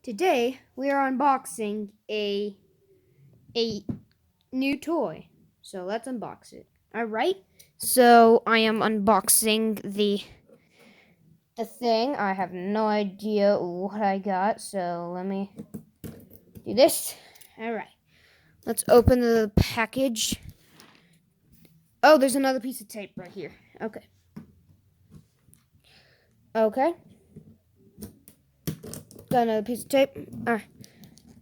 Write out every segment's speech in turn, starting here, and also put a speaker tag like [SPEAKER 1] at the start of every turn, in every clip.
[SPEAKER 1] Today we are unboxing a new toy. So let's unbox it. Alright. So I am unboxing the thing. I have no idea what I got, so let me do this. Alright. Let's open the package. Oh, there's another piece of tape right here. Okay. Got another piece of tape.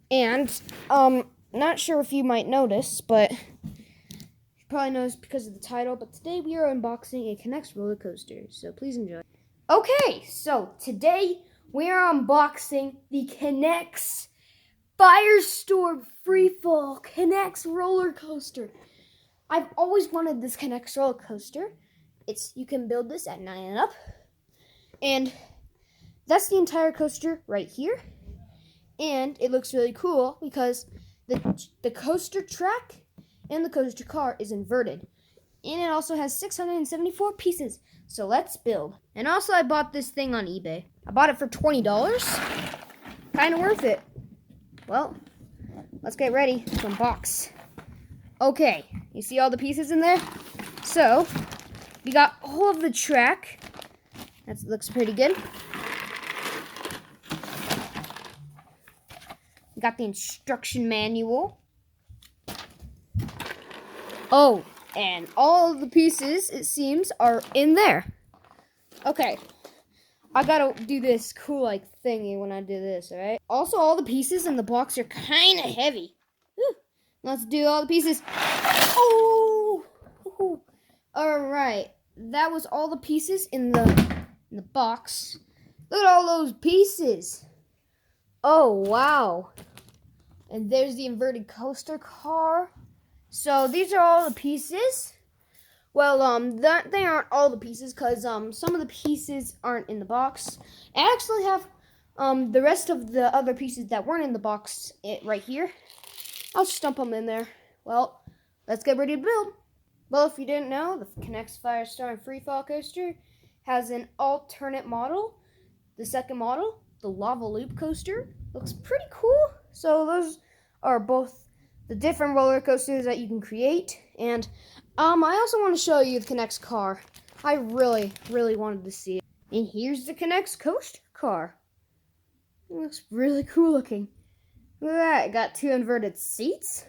[SPEAKER 1] And not sure if you might notice, but you probably noticed because of the title, but today we are unboxing a knex roller coaster, so please enjoy. Okay, so today we are unboxing the knex firestorm freefall knex roller coaster. I've always wanted this knex roller coaster. You can build this at 9 and up, and that's the entire coaster right here. And it looks really cool because the coaster track and the coaster car is inverted. And it also has 674 pieces. So let's build. And also I bought this thing on eBay. I bought it for $20. Kind of worth it. Well, let's get ready to unbox. Okay, you see all the pieces in there? So, we got all of the track. That looks pretty good. We got the instruction manual. Oh, and all of the pieces, it seems, are in there. Okay, I gotta do this cool thingy when I do this, alright? Also, all the pieces in the box are kind of heavy. Whew. Let's do all the pieces. Oh! Alright, that was all the pieces in the box. Look at all those pieces. Oh, wow. And there's the inverted coaster car. So these are all the pieces. Well, they aren't all the pieces because some of the pieces aren't in the box. I actually have the rest of the other pieces that weren't in the box right here. I'll just dump them in there. Well, let's get ready to build. Well, if you didn't know, the knex Firestorm Freefall Coaster has an alternate model. The second model, the Lava Loop Coaster, looks pretty cool. So those are both the different roller coasters that you can create. And I also want to show you the knex car. I really wanted to see it. And here's the knex coaster car. It looks really cool looking. Look at that. It got 2 inverted seats.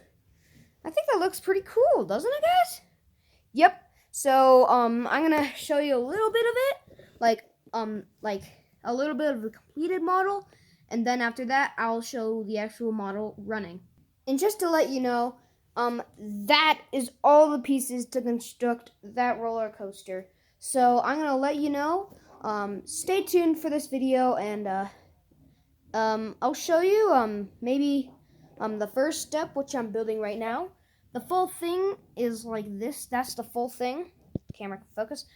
[SPEAKER 1] I think that looks pretty cool, doesn't it, guys? Yep. So I'm gonna show you a little bit of it, like a little bit of the completed model, and then after that I'll show the actual model running. And just to let you know, that is all the pieces to construct that roller coaster. So I'm gonna let you know. Stay tuned for this video, and I'll show you maybe the first step, which I'm building right now. The full thing is like this. That's the full thing. Camera focus.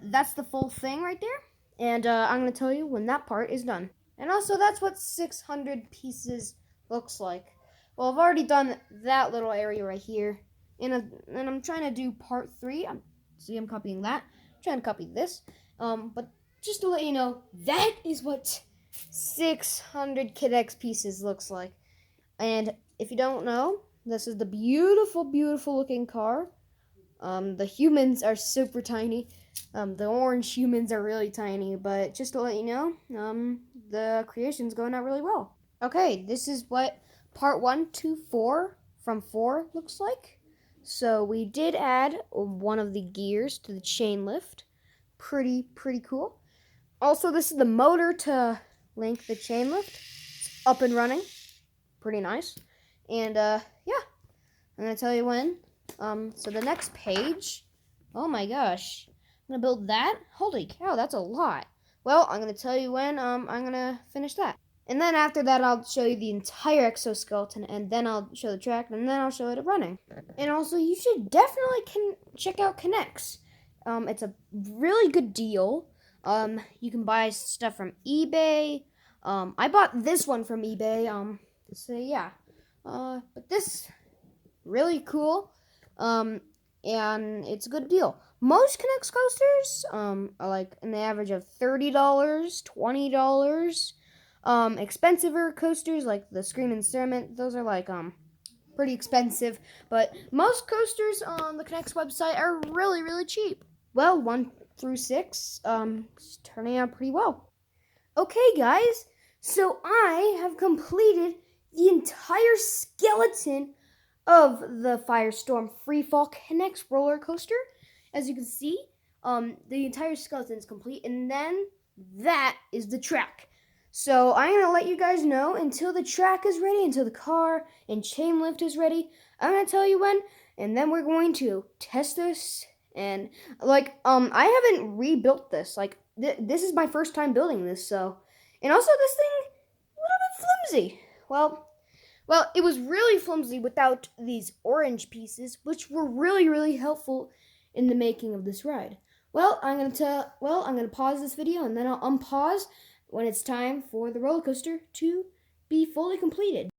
[SPEAKER 1] That's the full thing right there. And I'm going to tell you when that part is done. And also, that's what 600 pieces looks like. Well, I've already done that little area right here. And I'm trying to do part 3. I'm copying that. I'm trying to copy this. But just to let you know, that is what 600 knex pieces looks like. And if you don't know, this is the beautiful looking car. The humans are super tiny. The orange humans are really tiny, but just to let you know, the creation's going out really well. Okay, this is what part 1 to 4 from 4 looks like. So we did add one of the gears to the chain lift. Pretty cool. Also, this is the motor to link the chain lift. It's up and running. Pretty nice. And yeah, I'm gonna tell you when. So the next page, oh my gosh, I'm gonna build that. Holy cow, that's a lot. Well, I'm gonna tell you when I'm gonna finish that. And then after that, I'll show you the entire exoskeleton, and then I'll show the track, and then I'll show it running. And also, you should definitely check out knex. It's a really good deal. You can buy stuff from eBay. I bought this one from eBay. So yeah. But this really cool. And it's a good deal. Most knex coasters are like an average of $30, $20. Expensive coasters like the Screaming Cerament, those are like pretty expensive, but most coasters on the knex website are really, really cheap. Well, 1 through 6, it's turning out pretty well. Okay, guys, so I have completed the entire skeleton of the Firestorm Freefall knex roller coaster. As you can see, the entire skeleton is complete, and then that is the track. So I'm going to let you guys know until the track is ready, until the car and chain lift is ready. I'm going to tell you when, and then we're going to test this. And I haven't rebuilt this. This is my first time building this, so. And also this thing, a little bit flimsy. Well, it was really flimsy without these orange pieces, which were really, really helpful in the making of this ride. Well, I'm gonna pause this video, and then I'll unpause when it's time for the roller coaster to be fully completed.